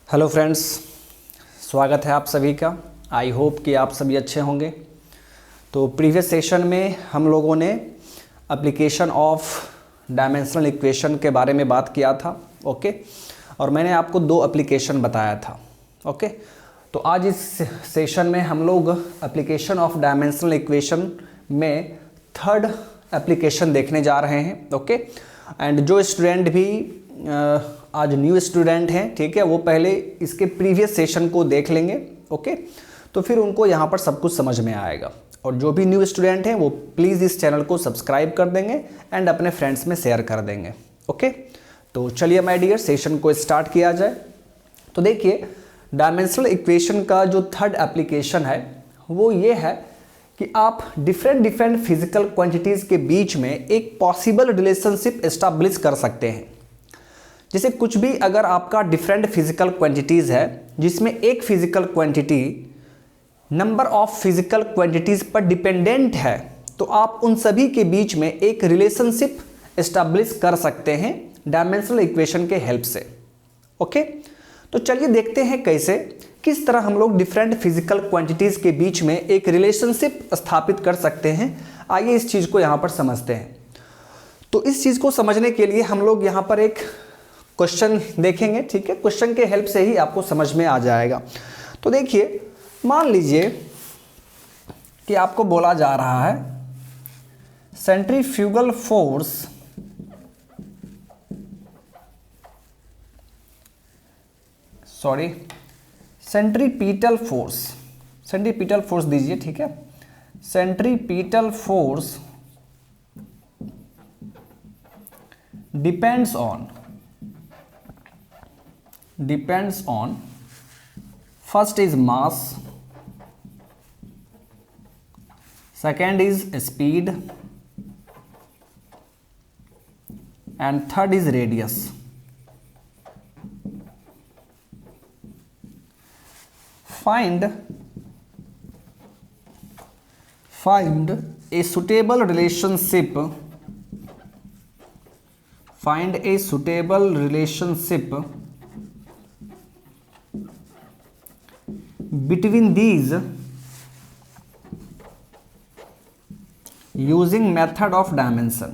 Hello friends, स्वागत है आप सभी का। आई होप कि आप सभी अच्छे होंगे। तो प्रीवियस सेशन में हम लोगों ने एप्लीकेशन ऑफ डायमेंशनल इक्वेशन के बारे में बात किया था। ओके, और मैंने आपको दो एप्लीकेशन बताया था। ओके, तो आज इस सेशन में हम लोग एप्लीकेशन ऑफ डायमेंशनल इक्वेशन में थर्ड एप्लीकेशन देखने जा रहे हैं। ओके, एंड जो स्टूडेंट भी आज न्यू स्टूडेंट हैं, ठीक है, वो पहले इसके प्रीवियस सेशन को देख लेंगे। ओके, तो फिर उनको यहाँ पर सब कुछ समझ में आएगा। और जो भी न्यू स्टूडेंट हैं वो प्लीज़ इस चैनल को सब्सक्राइब कर देंगे एंड अपने फ्रेंड्स में शेयर कर देंगे। ओके, तो चलिए माय डियर, सेशन को स्टार्ट किया जाए। तो देखिए, डायमेंशनल इक्वेशन का जो थर्ड एप्लीकेशन है वो ये है कि आप डिफरेंट फिजिकल क्वांटिटीज़ के बीच में एक पॉसिबल रिलेशनशिप एस्टैब्लिश कर सकते हैं। जैसे कुछ भी अगर आपका डिफरेंट फिजिकल क्वांटिटीज़ है जिसमें एक physical quantity number of physical quantities पर डिपेंडेंट है, तो आप उन सभी के बीच में एक रिलेशनशिप एस्टैब्लिश कर सकते हैं डायमेंशनल इक्वेशन के हेल्प से। ओके, तो चलिए देखते हैं कैसे, किस तरह हम लोग डिफरेंट फिजिकल क्वांटिटीज़ के बीच में एक रिलेशनशिप स्थापित कर सकते हैं। आइए इस चीज़ को यहाँ पर समझते हैं। तो इस चीज़ को समझने के लिए हम लोग यहाँ पर एक क्वेश्चन देखेंगे। ठीक है, क्वेश्चन के हेल्प से ही आपको समझ में आ जाएगा। तो देखिए, मान लीजिए कि आपको बोला जा रहा है सेंट्रीफ्यूगल फोर्स सेंट्रीपिटल फोर्स दीजिए। ठीक है, centripetal force depends on first is mass, second is speed, and third is radius. Find a suitable relationship between these using method of dimension.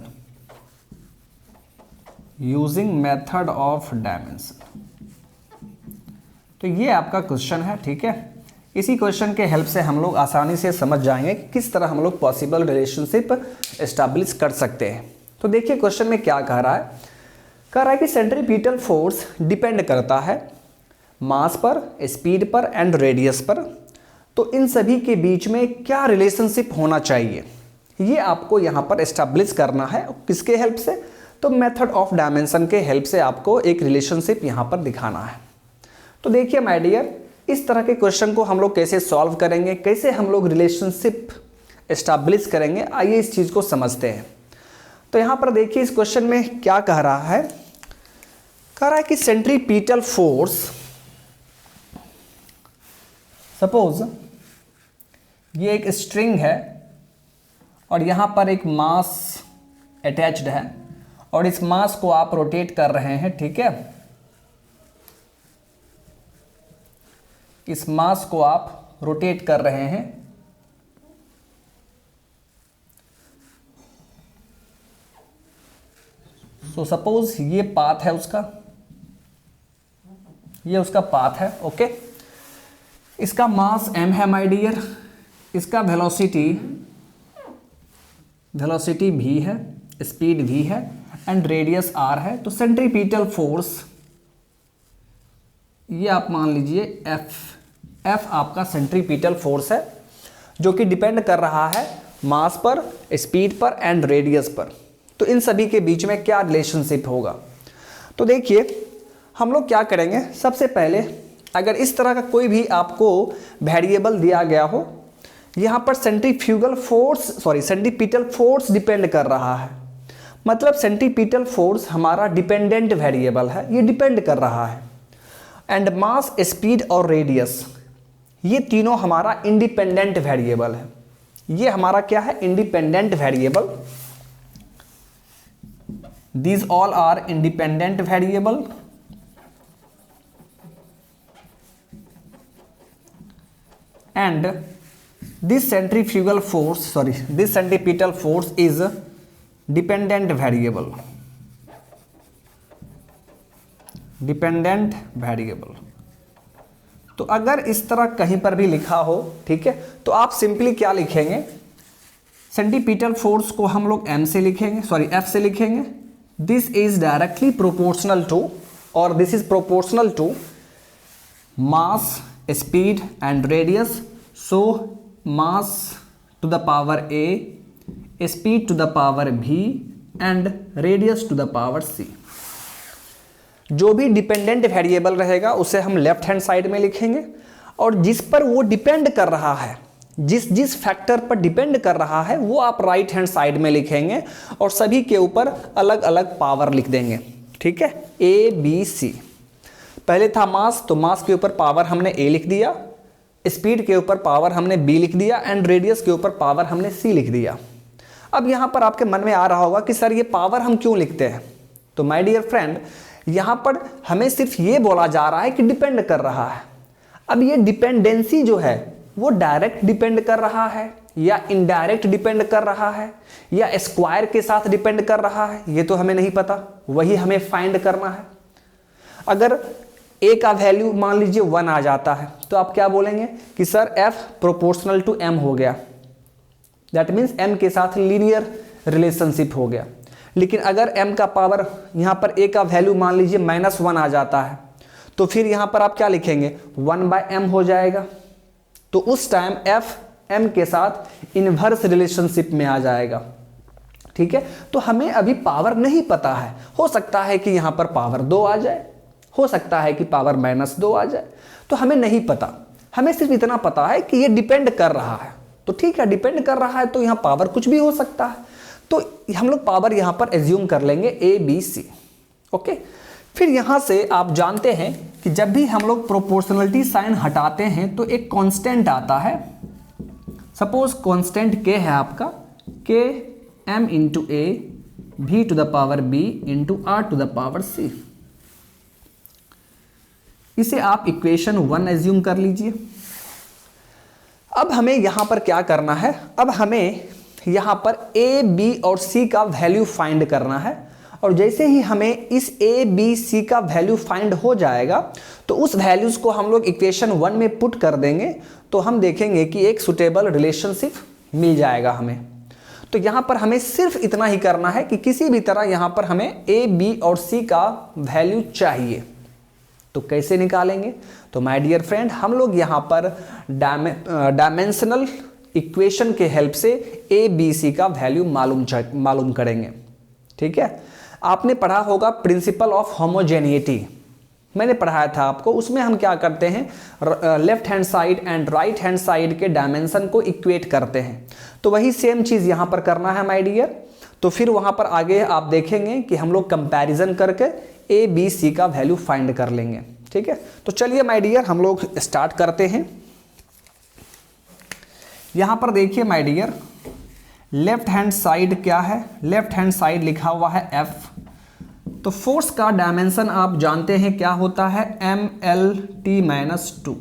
तो ये आपका क्वेश्चन है। ठीक है, इसी क्वेश्चन के हेल्प से हम लोग आसानी से समझ जाएंगे कि किस तरह हम लोग पॉसिबल रिलेशनशिप एस्टैब्लिश कर सकते हैं। तो देखिए, क्वेश्चन में क्या कह रहा है कि सेंट्रीपिटल फोर्स डिपेंड करता है मास पर, स्पीड पर एंड रेडियस पर। तो इन सभी के बीच में क्या रिलेशनशिप होना चाहिए, ये आपको यहाँ पर एस्टैब्लिश करना है। किसके हेल्प से? तो मेथड ऑफ डायमेंशन के हेल्प से आपको एक रिलेशनशिप यहाँ पर दिखाना है। तो देखिए माय डियर, इस तरह के क्वेश्चन को हम लोग कैसे सॉल्व करेंगे, कैसे हम लोग रिलेशनशिप एस्टैब्लिश करेंगे, आइए इस चीज़ को समझते हैं। तो यहाँ पर देखिए, इस क्वेश्चन में क्या कह रहा है कि सेंट्रीपिटल फोर्स, सपोज ये एक स्ट्रिंग है और यहाँ पर एक मास अटैच्ड है और इस मास को आप रोटेट कर रहे हैं। ठीक है, इस मास को आप रोटेट कर रहे हैं। सो सपोज ये पाथ है उसका, ये उसका पाथ है। ओके, इसका मास m है माय डियर, इसका वेलोसिटी v है, स्पीड v है एंड रेडियस r है। तो सेंट्रीपिटल फोर्स ये आप मान लीजिए f आपका सेंट्रीपिटल फोर्स है, जो कि डिपेंड कर रहा है मास पर, स्पीड पर एंड रेडियस पर। तो इन सभी के बीच में क्या रिलेशनशिप होगा? तो देखिए, हम लोग क्या करेंगे, सबसे पहले अगर इस तरह का कोई भी आपको वेरिएबल दिया गया हो, यहाँ पर सेंट्रीपिटल फोर्स डिपेंड कर रहा है, मतलब सेंट्रीपिटल फोर्स हमारा डिपेंडेंट वेरिएबल है, ये डिपेंड कर रहा है। एंड मास, स्पीड और रेडियस, ये तीनों हमारा इंडिपेंडेंट वेरिएबल है। ये हमारा क्या है? Independent variable. These all are independent variable and this centrifugal force, this centripetal force is dependent variable. Dependent variable. तो अगर इस तरह कहीं पर भी लिखा हो, ठीक है, तो आप सिंपली क्या लिखेंगे, सेंटीपीटल फोर्स को हम लोग एफ से लिखेंगे। This is directly proportional to, और this is proportional to mass, speed and radius. So mass to the power a, speed to the power v and radius to the power c। जो भी dependent variable रहेगा उसे हम left hand side में लिखेंगे, और जिस पर वो डिपेंड कर रहा है, जिस फैक्टर पर डिपेंड कर रहा है, वो आप राइट हैंड साइड में लिखेंगे, और सभी के ऊपर अलग अलग पावर लिख देंगे। ठीक है, ए बी सी। पहले था मास, तो मास के ऊपर पावर हमने ए लिख दिया, स्पीड के ऊपर पावर हमने बी लिख दिया, एंड रेडियस के ऊपर पावर हमने सी लिख दिया। अब यहाँ पर आपके मन में आ रहा होगा कि सर ये पावर हम क्यों लिखते हैं। तो माय डियर फ्रेंड, यहाँ पर हमें सिर्फ ये बोला जा रहा है कि डिपेंड कर रहा है। अब ये डिपेंडेंसी जो है वो डायरेक्ट डिपेंड कर रहा है या इनडायरेक्ट डिपेंड कर रहा है या स्क्वायर के साथ डिपेंड कर रहा है, ये तो हमें नहीं पता, वही हमें फाइंड करना है। अगर ए का वैल्यू मान लीजिए 1 आ जाता है, तो आप क्या बोलेंगे कि sir F proportional to M हो गया, दैट मीन्स एम के साथ लीनियर रिलेशनशिप हो गया। लेकिन अगर m का पावर यहाँ पर a का वैल्यू मान लीजिए -1 आ जाता है, तो फिर यहाँ पर आप क्या लिखेंगे, 1/m हो जाएगा। तो उस टाइम f m के साथ इनवर्स रिलेशनशिप में आ जाएगा। ठीक है, तो हमें अभी पावर नहीं पता है, हो सकता है कि यहाँ पर पावर 2 आ जाए, हो सकता है कि पावर -2 आ जाए, तो हमें नहीं पता। हमें सिर्फ इतना पता है कि ये डिपेंड कर रहा है। तो ठीक है, डिपेंड कर रहा है तो यहाँ पावर कुछ भी हो सकता है, तो हम लोग पावर यहां पर एज्यूम कर लेंगे ए बी सी। ओके, फिर यहां से आप जानते हैं कि जब भी हम लोग प्रोपोर्शनलिटी साइन हटाते हैं तो एक कांस्टेंट आता है। सपोज कांस्टेंट के है आपका के m इंटू ए भी to the power b into r to the power c। इसे आप इक्वेशन 1 एज्यूम कर लीजिए। अब हमें यहां पर क्या करना है, अब हमें यहाँ पर ए बी और सी का वैल्यू फाइंड करना है, और जैसे ही हमें इस ए बी सी का वैल्यू फाइंड हो जाएगा तो उस वैल्यूज को हम लोग इक्वेशन 1 में पुट कर देंगे, तो हम देखेंगे कि एक सुटेबल रिलेशनशिप मिल जाएगा हमें। तो यहाँ पर हमें सिर्फ इतना ही करना है कि किसी भी तरह यहाँ पर हमें ए बी और सी का वैल्यू चाहिए। तो कैसे निकालेंगे, तो माय डियर फ्रेंड, हम लोग यहाँ पर डायमेंशनल इक्वेशन के हेल्प से ए बी सी का वैल्यू मालूम करेंगे। ठीक है, आपने पढ़ा होगा प्रिंसिपल ऑफ होमोजेनिटी, मैंने पढ़ाया था आपको। उसमें हम क्या करते हैं, left hand side and right hand side के डायमेंशन को इक्वेट करते हैं। तो वही सेम चीज़ यहाँ पर करना है माय डियर। तो फिर वहाँ पर आगे आप देखेंगे कि हम लोग कंपैरिजन करके ए बी सी का वैल्यू फाइंड कर लेंगे। ठीक है, तो चलिए माय डियर हम लोग स्टार्ट करते हैं। यहाँ पर देखिए my dear, left hand side क्या है, लेफ्ट हैंड साइड लिखा हुआ है F। तो फोर्स का डायमेंशन आप जानते हैं क्या होता है, MLT-2।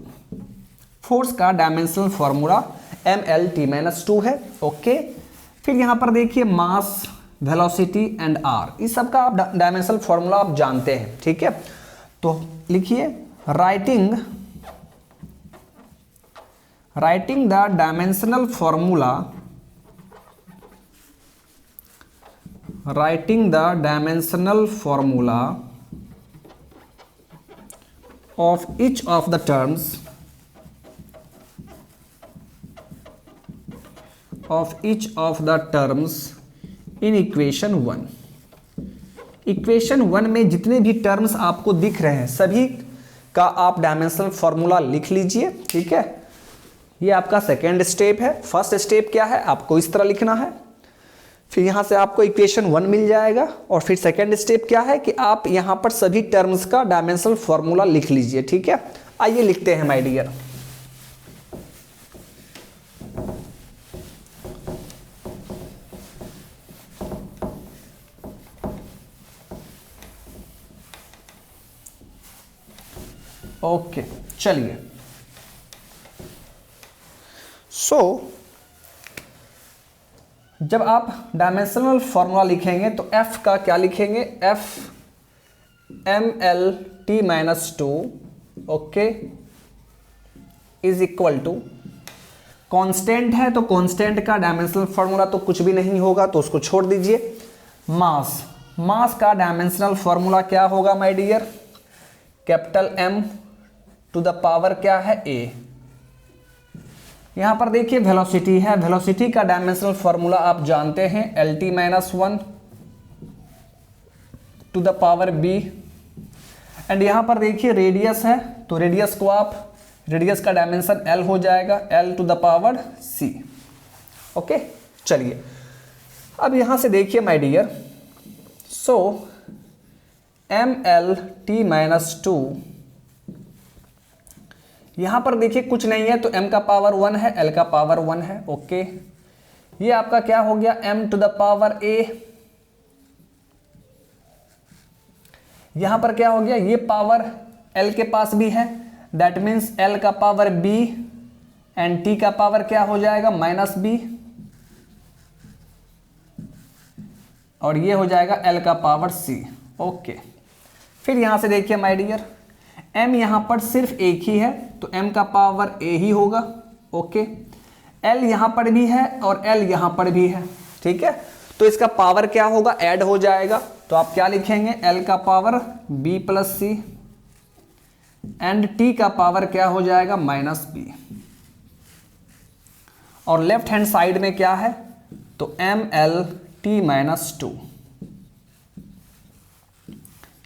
फोर्स का डायमेंशनल फॉर्मूला MLT-2 है। ओके, फिर यहाँ पर देखिए मास, वेलोसिटी एंड R, इस सब का आप डायमेंशनल फॉर्मूला आप जानते हैं। ठीक है, तो लिखिए writing the dimensional formula, writing the dimensional formula of each of the terms in equation 1। Equation 1 में जितने भी टर्म्स आपको दिख रहे हैं सभी का आप डायमेंशनल फॉर्मूला लिख लीजिए। ठीक है, ये आपका सेकेंड स्टेप है। फर्स्ट स्टेप क्या है, आपको इस तरह लिखना है, फिर यहाँ से आपको इक्वेशन 1 मिल जाएगा। और फिर सेकेंड स्टेप क्या है कि आप यहाँ पर सभी टर्म्स का डायमेंशनल फॉर्मूला लिख लीजिए। ठीक है, आइए लिखते हैं माय डियर। ओके, चलिए जब आप डायमेंशनल फॉर्मूला लिखेंगे तो f का क्या लिखेंगे, f ml-2 okay is equal to, constant है तो कांस्टेंट का डायमेंशनल फॉर्मूला तो कुछ भी नहीं होगा तो उसको छोड़ दीजिए। मास का डायमेंशनल फॉर्मूला क्या होगा my dear, capital M to the power क्या है a। यहां पर देखिए वेलोसिटी है, वेलोसिटी का डायमेंशनल फॉर्मूला आप जानते हैं LT-1 to the power b। And यहां पर देखिए रेडियस है तो रेडियस को आप, रेडियस का डायमेंशन L हो जाएगा, L to the power c। Okay चलिए अब यहां से देखिए माय डियर, सो ml-2 यहां पर देखिए कुछ नहीं है तो m का पावर 1 है, l का पावर 1 है। ओके ये आपका क्या हो गया, m to the power a। यहां पर क्या हो गया, ये पावर l के पास भी है, दैट मीन्स l का पावर b एंड t का पावर क्या हो जाएगा -b, और ये हो जाएगा l का पावर c। ओके फिर यहां से देखिए माय डियर, m यहां पर सिर्फ एक ही है तो m का पावर a ही होगा। ओके l यहां पर भी है और l यहां पर भी है, ठीक है, तो इसका पावर क्या होगा, ऐड हो जाएगा। तो आप क्या लिखेंगे, l का power b plus c and t का पावर क्या हो जाएगा -b। और लेफ्ट हैंड साइड में क्या है तो ml-2,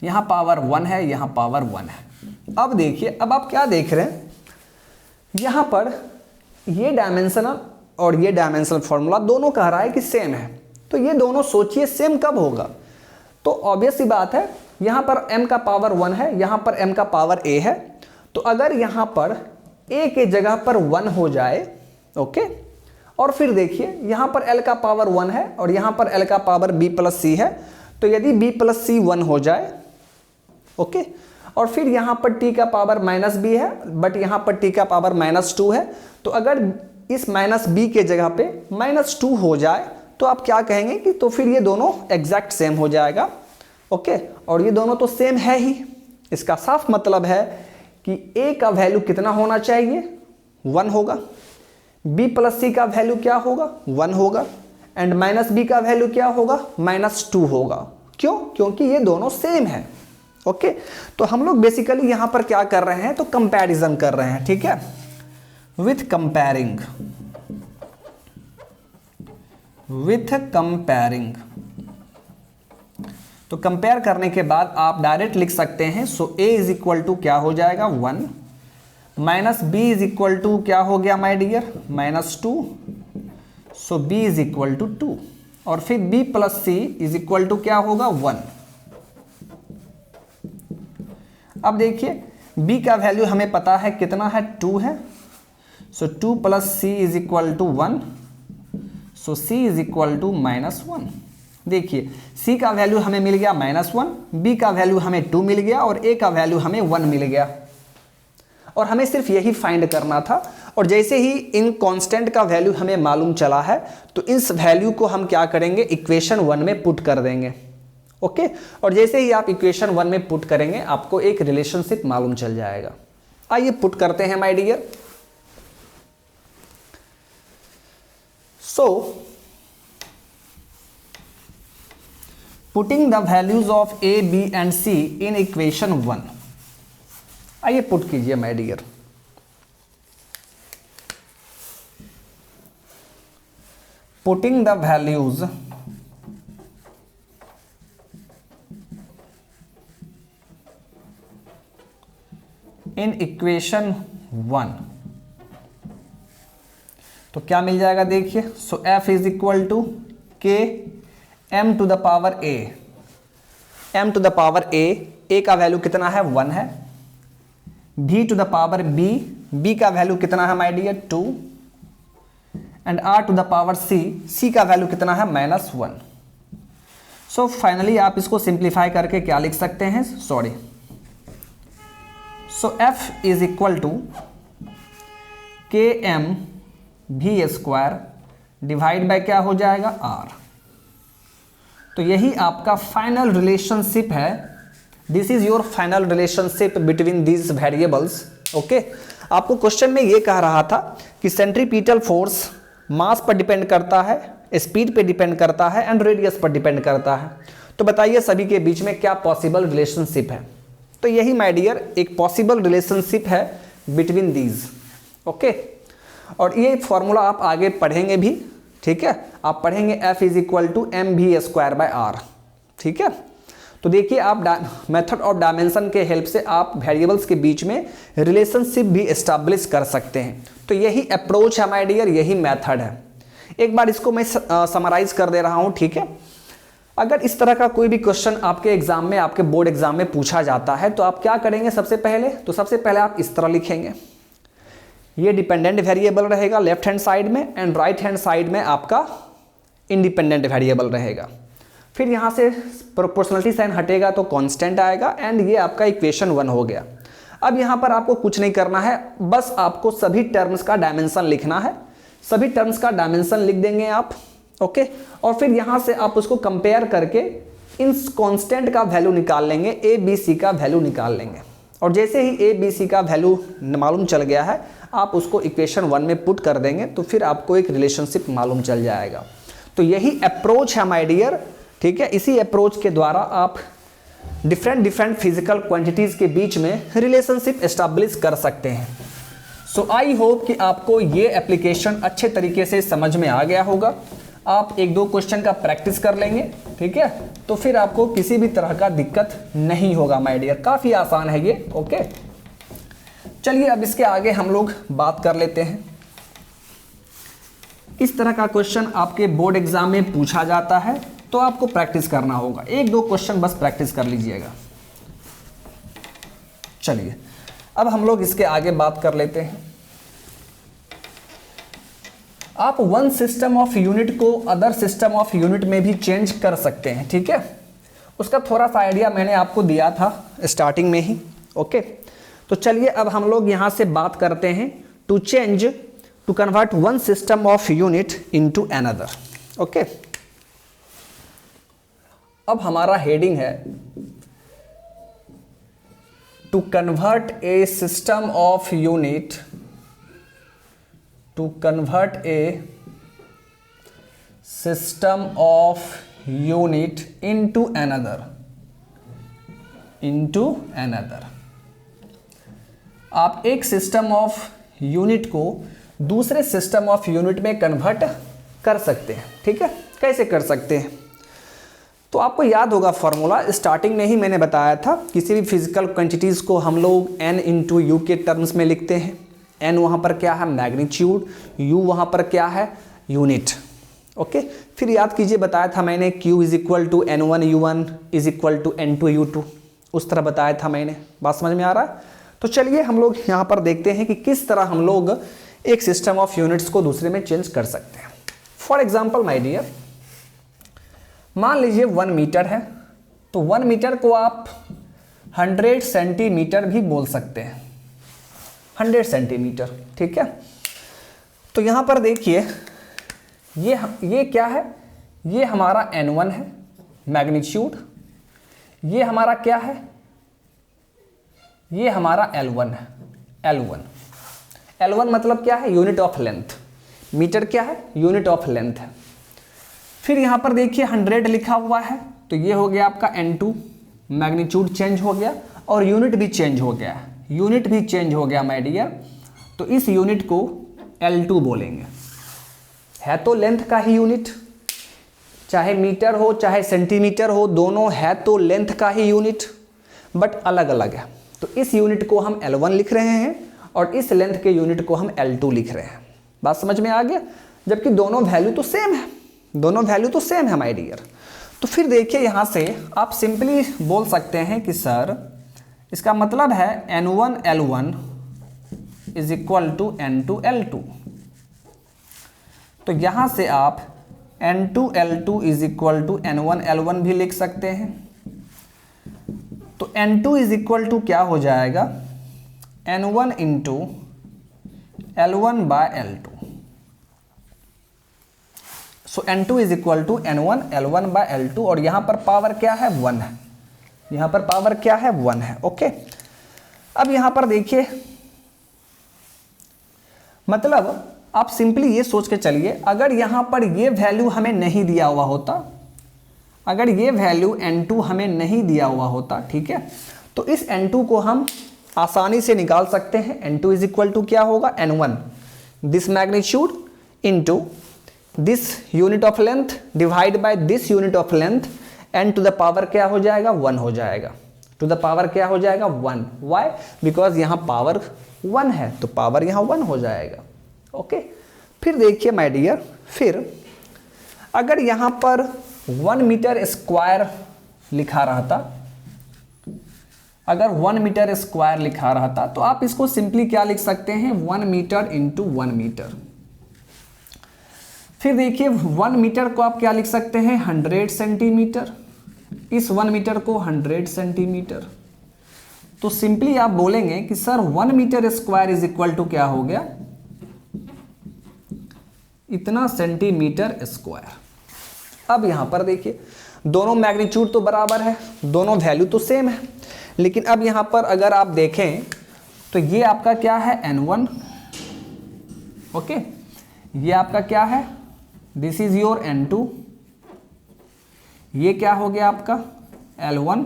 यहां पावर 1 है, यहां पावर 1 है। अब देखिए, अब आप क्या देख रहे हैं, यहां पर ये डायमेंशनल और ये डायमेंशनल फॉर्मूला दोनों कह रहा है कि सेम है, तो ये दोनों सोचिए सेम कब होगा, तो ऑब्वियस सी बात है, यहां पर m का पावर 1 है, यहां पर m का पावर a है, तो अगर यहां पर a के जगह पर 1 हो जाए, ओके, और फिर देखिए यहां पर l का पावर 1 है और यहां पर l का पावर b प्लस c है, तो यदि b प्लस c 1 हो जाए, ओके, और फिर यहां पर t का पावर -b है बट यहां पर t का पावर -2 है, तो अगर इस -b के जगह पे -2 हो जाए तो आप क्या कहेंगे कि तो फिर ये दोनों एग्जैक्ट सेम हो जाएगा। ओके और ये दोनों तो सेम है ही, इसका साफ मतलब है कि a का वैल्यू कितना होना चाहिए, 1 होगा, b प्लस c का वैल्यू क्या होगा, 1 होगा, एंड -b का वैल्यू क्या होगा, -2 होगा। क्यों, क्योंकि ये दोनों सेम है। ओके तो हम लोग बेसिकली यहां पर क्या कर रहे हैं, तो कंपैरिजन कर रहे हैं, ठीक है, विथ कंपेयरिंग, तो कंपेयर करने के बाद आप डायरेक्ट लिख सकते हैं, so a is equal to क्या हो जाएगा 1, minus b is equal to क्या हो गया my dear -2, so b is equal to 2, और फिर b plus c is equal to क्या होगा 1। अब देखिए b का वैल्यू हमें पता है कितना है, 2 है, so 2 plus c is equal to 1, so c is equal to -1। देखिए c का वैल्यू हमें मिल गया -1, b का वैल्यू हमें 2 मिल गया और a का वैल्यू हमें 1 मिल गया, और हमें सिर्फ यही फाइंड करना था। और जैसे ही इन कांस्टेंट का वैल्यू हमें मालूम चला है तो इस वैल्यू को हम क्या करेंगे, इक्वेशन 1 में पुट कर देंगे। ओके और जैसे ही आप इक्वेशन 1 में पुट करेंगे आपको एक रिलेशनशिप मालूम चल जाएगा। आइए पुट करते हैं my dear. So putting the values of a, b and c in equation 1, आइए पुट कीजिए my dear. Putting the values in equation 1, तो क्या मिल जाएगा, देखिए, so f is equal to k m to the power a, m to the power a का value कितना है 1 है, b to the power b का वैल्यू कितना है my dear 2, and r to the power c का value कितना है -1। सो फाइनली आप इसको सिंप्लीफाई करके क्या लिख सकते हैं, sorry, so f is equal to km v square divide by क्या हो जाएगा आर। तो यही आपका फाइनल रिलेशनशिप है। This is your final relationship between these variables. Okay, आपको क्वेश्चन में ये कह रहा था कि सेंट्रीपिटल फोर्स मास पर डिपेंड करता है, स्पीड पे डिपेंड करता है एंड रेडियस पर डिपेंड करता है। तो बताइए सभी के बीच में क्या पॉसिबल रिलेशनशिप है। तो यही माय डियर एक पॉसिबल रिलेशनशिप है बिटवीन दीज। ओके, और ये फॉर्मूला आप आगे पढ़ेंगे भी, ठीक है, आप पढ़ेंगे F is equal to M V square by R. ठीक है, तो देखिए आप मेथड ऑफ डायमेंशन के हेल्प से आप वेरिएबल्स के बीच में रिलेशनशिप भी एस्टैब्लिश कर सकते हैं। तो यही अप्रोच है माय डियर, यही मेथड है। एक बार इसको मैं समराइज कर दे रहा हूं, ठीक है। अगर इस तरह का कोई भी क्वेश्चन आपके एग्जाम में, आपके बोर्ड एग्जाम में पूछा जाता है तो आप क्या करेंगे सबसे पहले, तो सबसे पहले आप इस तरह लिखेंगे, ये डिपेंडेंट वेरिएबल रहेगा लेफ्ट हैंड साइड में एंड राइट हैंड साइड में आपका इंडिपेंडेंट वेरिएबल रहेगा। फिर यहाँ से प्रोपोर्शनलिटी साइन हटेगा तो कांस्टेंट आएगा एंड ये आपका इक्वेशन 1 हो गया। अब यहाँ पर आपको कुछ नहीं करना है, बस आपको सभी टर्म्स का डायमेंशन लिखना है। सभी टर्म्स का डायमेंशन लिख देंगे आप। ओके, और फिर यहाँ से आप उसको कंपेयर करके इन कांस्टेंट का वैल्यू निकाल लेंगे, ए बी सी का वैल्यू निकाल लेंगे। और जैसे ही ए बी सी का वैल्यू मालूम चल गया है, आप उसको इक्वेशन 1 में पुट कर देंगे तो फिर आपको एक रिलेशनशिप मालूम चल जाएगा। तो यही अप्रोच है माय डियर, ठीक है। इसी अप्रोच के द्वारा आप डिफरेंट फिजिकल क्वांटिटीज के बीच में रिलेशनशिप एस्टैब्लिश कर सकते हैं। सो आई होप कि आपको ये एप्लीकेशन अच्छे तरीके से समझ में आ गया होगा। आप एक दो क्वेश्चन का प्रैक्टिस कर लेंगे, ठीक है, तो फिर आपको किसी भी तरह का दिक्कत नहीं होगा माय डियर। काफ़ी आसान है ये। ओके, चलिए अब इसके आगे हम लोग बात कर लेते हैं। इस तरह का क्वेश्चन आपके बोर्ड एग्जाम में पूछा जाता है तो आपको प्रैक्टिस करना होगा। एक दो क्वेश्चन बस प्रैक्टिस कर लीजिएगा। चलिए अब हम लोग इसके आगे बात कर लेते हैं। आप वन सिस्टम ऑफ यूनिट को अदर सिस्टम ऑफ यूनिट में भी चेंज कर सकते हैं, ठीक है। उसका थोड़ा सा आइडिया मैंने आपको दिया था स्टार्टिंग में ही। ओके, तो चलिए अब हम लोग यहां से बात करते हैं to convert one system of unit into another. Okay, अब हमारा हेडिंग है to convert a system of unit, to convert a system of unit into another, आप एक सिस्टम ऑफ यूनिट को दूसरे सिस्टम ऑफ यूनिट में कन्वर्ट कर सकते हैं, ठीक है। कैसे कर सकते हैं, तो आपको याद होगा फॉर्मूला, स्टार्टिंग में ही मैंने बताया था। किसी भी फिजिकल क्वांटिटीज़ को हम लोग n इंटू यू के टर्म्स में लिखते हैं। n वहाँ पर क्या है मैग्नीट्यूड, u वहाँ पर क्या है यूनिट। ओके, फिर याद कीजिए बताया था मैंने q is equal to n1 u1 is equal to n2 u2, उस तरह बताया था मैंने। बात समझ में आ रहा है। तो चलिए हम लोग यहाँ पर देखते हैं कि किस तरह हम लोग एक सिस्टम ऑफ यूनिट्स को दूसरे में चेंज कर सकते हैं। फॉर एग्जाम्पल माय डियर, मान लीजिए 1 मीटर है, तो 1 मीटर को आप 100 सेंटीमीटर भी बोल सकते हैं, 100 सेंटीमीटर, ठीक है। तो यहाँ पर देखिए ये क्या है, ये हमारा n1 है मैग्नीट्यूड, ये हमारा क्या है, ये हमारा L1 है। L1 मतलब क्या है, यूनिट ऑफ लेंथ। मीटर क्या है, यूनिट ऑफ लेंथ है। फिर यहाँ पर देखिए 100 लिखा हुआ है, तो ये हो गया आपका n2, मैग्नीट्यूड चेंज हो गया और यूनिट भी चेंज हो गया, यूनिट भी चेंज हो गया माय डियर। तो इस यूनिट को L2 बोलेंगे। है तो लेंथ का ही यूनिट, चाहे मीटर हो चाहे सेंटीमीटर हो, दोनों है तो लेंथ का ही यूनिट, बट अलग अलग है। तो इस यूनिट को हम L1 लिख रहे हैं और इस लेंथ के यूनिट को हम L2 लिख रहे हैं। बात समझ में आ गया, जबकि दोनों वैल्यू तो सेम है, दोनों वैल्यू तो सेम है माय डियर। तो फिर देखिए यहाँ से आप सिंपली बोल सकते हैं कि सर इसका मतलब है n1 L1 is equal to n2 L2। तो यहाँ से आप n2 L2 is equal to n1 L1 भी लिख सकते हैं। तो n2 इज इक्वल टू क्या हो जाएगा, n1 into L1 by L2। So N2 is equal to N1 L1 by L2, और यहाँ पर पावर क्या है 1 है, यहाँ पर पावर क्या है 1 है। ओके, अब यहाँ पर देखिए, मतलब आप सिंपली ये सोच के चलिए, अगर यहाँ पर ये वैल्यू हमें नहीं दिया हुआ होता, अगर ये वैल्यू N2 हमें नहीं दिया हुआ होता, ठीक है, तो इस N2 को हम आसानी से निकाल सकते हैं। N2 इज इक्वल टू क्या होगा, N1 this magnitude into this unit of length divide by this unit of length, and to the power क्या हो जाएगा 1 हो जाएगा, टू द पावर क्या हो जाएगा 1। वाई, बिकॉज यहाँ पावर 1 है तो पावर यहाँ 1 हो जाएगा। ओके, फिर देखिए माय डियर, फिर अगर यहाँ पर 1 मीटर स्क्वायर लिखा रहता, अगर 1 मीटर स्क्वायर लिखा रहता तो आप इसको सिंपली क्या लिख सकते हैं 1 मीटर इंटू 1 मीटर। फिर देखिए 1 मीटर को आप क्या लिख सकते हैं 100 सेंटीमीटर, इस 1 मीटर को 100 सेंटीमीटर। तो सिंपली आप बोलेंगे कि sir 1 metre square is equal to क्या हो गया, इतना सेंटीमीटर स्क्वायर। अब यहां पर देखिए दोनों मैग्नीट्यूड तो बराबर है, दोनों वैल्यू तो सेम है, लेकिन अब यहां पर अगर आप देखें तो ये आपका क्या है N1, ओके, ये आपका क्या है, दिस इज योर N2, ये क्या हो गया आपका L1,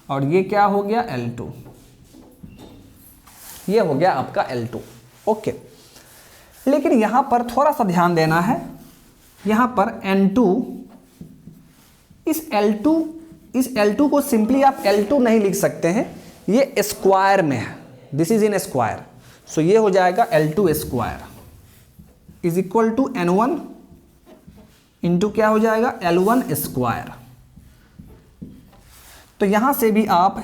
और ये क्या हो गया L2, ये हो गया आपका L2। ओके, लेकिन यहां पर थोड़ा सा ध्यान देना है, यहां पर N2, इस L2 को सिंपली आप L2 नहीं लिख सकते हैं, ये स्क्वायर में है, this is in square, so ये हो जाएगा L2 square is equal to N1 into क्या हो जाएगा L1 स्क्वायर। तो यहां से भी आप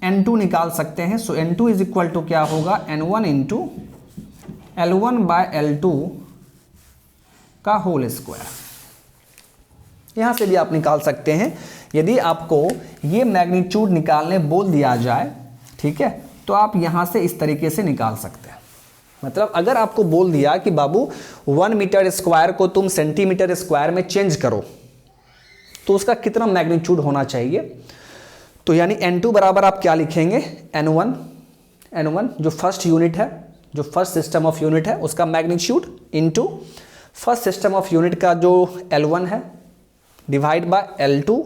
N2 निकाल सकते हैं, सो N2 इज इक्वल टू क्या होगा N1 into L1 by L2 का होल स्क्वायर। यहां से भी आप निकाल सकते हैं, यदि आपको ये मैग्नीट्यूड निकालने बोल दिया जाए, ठीक है, तो आप यहां से इस तरीके से निकाल सकते हैं। मतलब अगर आपको बोल दिया कि बाबू 1 मीटर स्क्वायर को तुम सेंटीमीटर स्क्वायर में चेंज करो, तो उसका कितना मैग्नीट्यूड होना चाहिए, तो यानी N2 बराबर आप क्या लिखेंगे N1 जो फर्स्ट यूनिट है, जो फर्स्ट सिस्टम ऑफ यूनिट है उसका magnitude into first system of unit का जो L1 है डिवाइड बाय L2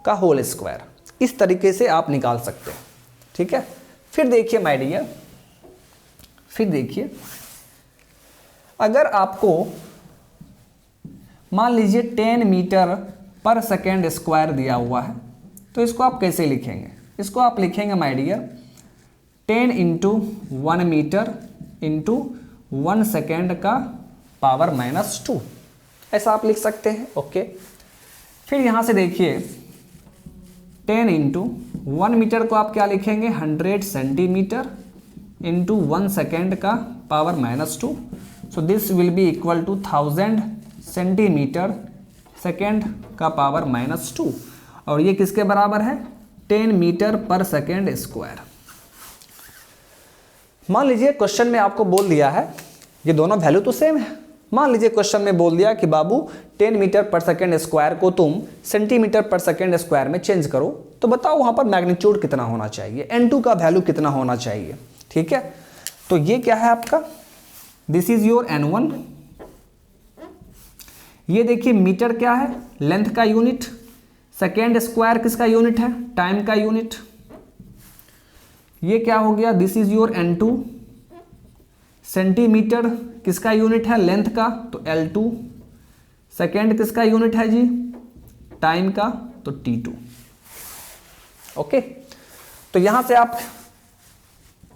का होल स्क्वायर। इस तरीके से आप निकाल सकते हैं, ठीक है। फिर देखिए माय डियर, फिर देखिए अगर आपको मान लीजिए 10 मीटर पर सेकेंड स्क्वायर दिया हुआ है, तो इसको आप कैसे लिखेंगे, इसको आप लिखेंगे my dear 10 into 1 metre into 1 second का पावर -2, ऐसा आप लिख सकते हैं। ओके, फिर यहाँ से देखिए 10 इंटू 1 मीटर को आप क्या लिखेंगे 100 सेंटीमीटर इंटू 1 सेकेंड का power -2, so this will be equal to 1000 centimetre second का पावर -2, और ये किसके बराबर है 10 मीटर पर सेकेंड स्क्वायर। मान लीजिए क्वेश्चन में आपको बोल दिया है, ये दोनों वैल्यू तो सेम है, मान लीजिए क्वेश्चन में बोल दिया कि बाबू 10 मीटर पर सेकेंड स्क्वायर को तुम सेंटीमीटर पर सेकेंड स्क्वायर में चेंज करो, तो बताओ वहां पर मैग्नीट्यूड कितना होना चाहिए, N2 का वैल्यू कितना होना चाहिए, ठीक है। तो ये क्या है आपका, दिस इज योर N1, ये देखिए मीटर क्या है लेंथ का यूनिट, सेकेंड स्क्वायर किसका यूनिट है टाइम का यूनिट, ये क्या हो गया this is your N2, centimetre किसका यूनिट है लेंथ का तो L2, सेकेंड किसका यूनिट है जी टाइम का तो T2। ओके, तो यहां से आप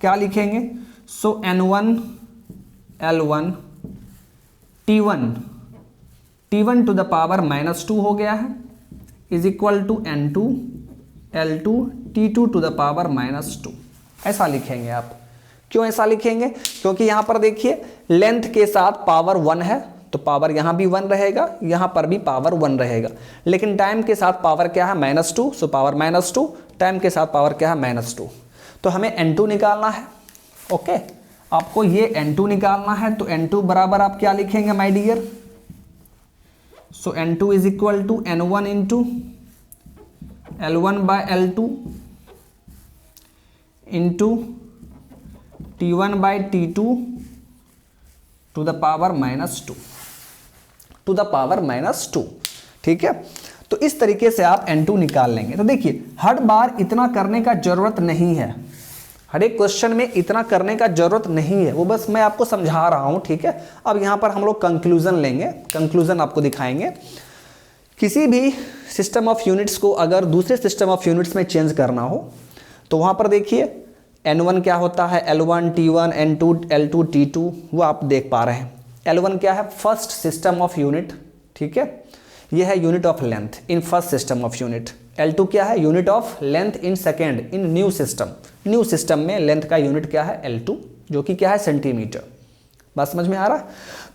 क्या लिखेंगे, सो N1 L1 T1 to the power -2 हो गया है is equal to N2 L2 T2 to the power -2, ऐसा लिखेंगे आप। क्यों ऐसा लिखेंगे, क्योंकि यहां पर देखिए लेंथ के साथ पावर 1 है तो पावर यहां भी 1 रहेगा, यहां पर भी पावर 1 रहेगा, लेकिन टाइम के साथ पावर क्या है -2, सो पावर -2, टाइम के साथ पावर क्या है -2, तो हमें N2 निकालना है। ओके, आपको ये N2 निकालना है, तो N2 बराबर आप क्या लिखेंगे my dear, so N2 is equal to N1 into L1 by L2 into T1 by T2 to the power minus two, ठीक है। तो इस तरीके से आप N2 निकाल लेंगे। तो देखिए हर बार इतना करने का जरूरत नहीं है, हर एक क्वेश्चन में इतना करने का जरूरत नहीं है, वो बस मैं आपको समझा रहा हूं, ठीक है। अब यहां पर हम लोग कंक्लूजन लेंगे, कंक्लूजन आपको दिखाएंगे। किसी भी सिस्टम ऑफ यूनिट्स को अगर दूसरे सिस्टम ऑफ यूनिट्स में चेंज करना हो तो वहां पर देखिए N1 क्या होता है, L1 T1 N2 L2 T2, वो आप देख पा रहे हैं। L1 क्या है, फर्स्ट सिस्टम ऑफ यूनिट, ठीक है, यह है unit of length in first system of unit. L2 क्या है, unit of length in second in new system. New system में लेंथ का यूनिट क्या है, L2, जो कि क्या है, सेंटीमीटर। बात समझ में आ रहा है।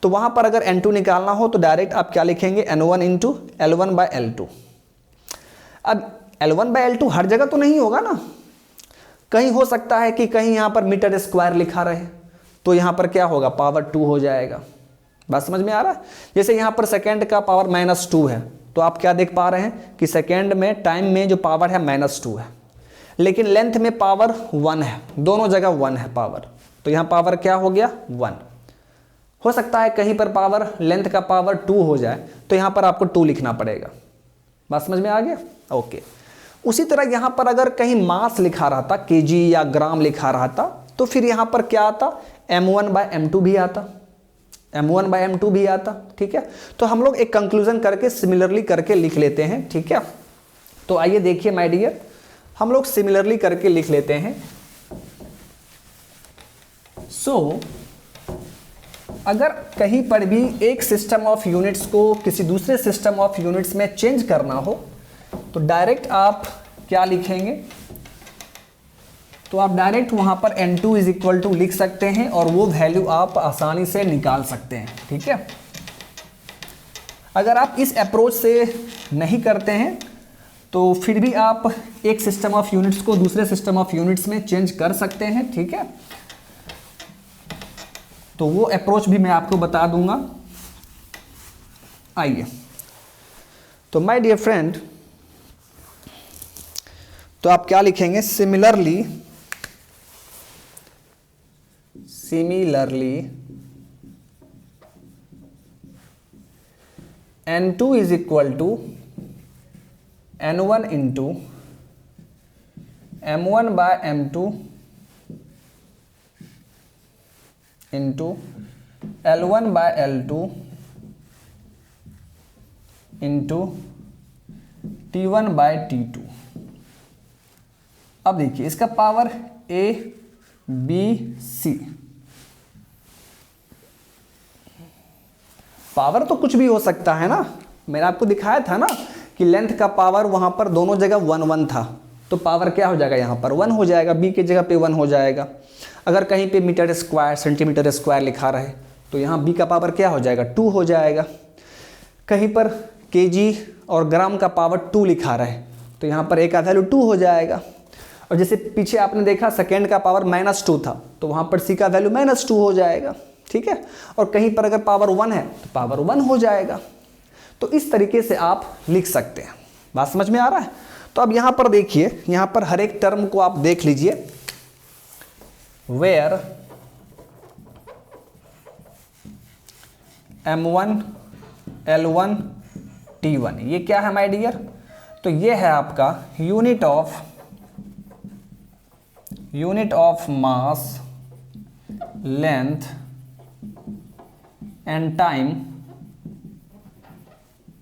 तो वहां पर अगर N2 निकालना हो तो डायरेक्ट आप क्या लिखेंगे, N1 into L1 by L2। अब L1 बाय L2 हर जगह तो नहीं होगा ना, कहीं हो सकता है कि कहीं यहां पर मीटर स्क्वायर लिखा रहे, तो यहां पर क्या होगा, पावर 2 हो जाएगा। बात समझ में आ रहा है। जैसे यहां पर सेकेंड का पावर -2 है, तो आप क्या देख पा रहे हैं कि सेकेंड में टाइम में जो पावर है -2 है, लेकिन लेंथ में पावर 1 है, दोनों जगह 1 है पावर, तो यहां पावर क्या हो गया, 1। हो सकता है कहीं पर पावर लेंथ का पावर 2 हो जाए, तो यहां पर आपको 2 लिखना पड़ेगा। बात समझ में आ गया, ओके। उसी तरह यहां पर अगर कहीं मास लिखा रहा था, केजी या ग्राम लिखा रहा था, तो फिर यहां पर क्या आता, M1 बाय M2 भी आता, M1 बाय M2 भी आता, ठीक है। तो हम लोग एक कंक्लूजन करके सिमिलरली करके लिख लेते हैं, ठीक है। तो आइए देखिए माय डियर, हम लोग सिमिलरली करके लिख लेते हैं। सो अगर कहीं पर भी एक सिस्टम ऑफ यूनिट्स को किसी दूसरे सिस्टम ऑफ यूनिट्स में चेंज करना हो तो डायरेक्ट आप क्या लिखेंगे, तो आप डायरेक्ट वहां पर N2 इज इक्वल टू लिख सकते हैं और वो वैल्यू आप आसानी से निकाल सकते हैं, ठीक है। अगर आप इस अप्रोच से नहीं करते हैं तो फिर भी आप एक सिस्टम ऑफ यूनिट्स को दूसरे सिस्टम ऑफ यूनिट्स में चेंज कर सकते हैं, ठीक है। तो वो अप्रोच भी मैं आपको बता दूंगा। आइए, तो माय डियर फ्रेंड, तो आप क्या लिखेंगे, similarly N2 is equal to N1 into M1 by M2 into L1 by L2 into T1 by T2। अब देखिए इसका power A B C, power तो कुछ भी हो सकता है ना, मैंने आपको दिखाया था ना कि लेंथ का पावर वहां पर दोनों जगह 1 1 था, तो पावर क्या हो जाएगा, यहां पर 1 हो जाएगा, B की जगह पे 1 हो जाएगा। अगर कहीं पे मीटर स्क्वायर सेंटीमीटर स्क्वायर लिखा रहे तो यहाँ B का पावर क्या हो जाएगा, 2 हो जाएगा। कहीं पर केजी और ग्राम का पावर 2 लिखा रहे तो यहाँ पर A का वैल्यू 2 हो जाएगा। और जैसे पीछे आपने देखा सेकेंड का पावर -2 था, तो वहाँ पर C का वैल्यू -2 हो जाएगा, ठीक है। और कहीं पर अगर पावर 1 है तो पावर 1 हो जाएगा। तो इस तरीके से आप लिख सकते हैं। बात समझ में आ रहा है। तो अब यहाँ पर देखिए, यहाँ पर हर एक टर्म को आप देख लीजिए, वेयर M1 L1 T1, ये क्या है माय डियर, तो ये है आपका unit of mass length and time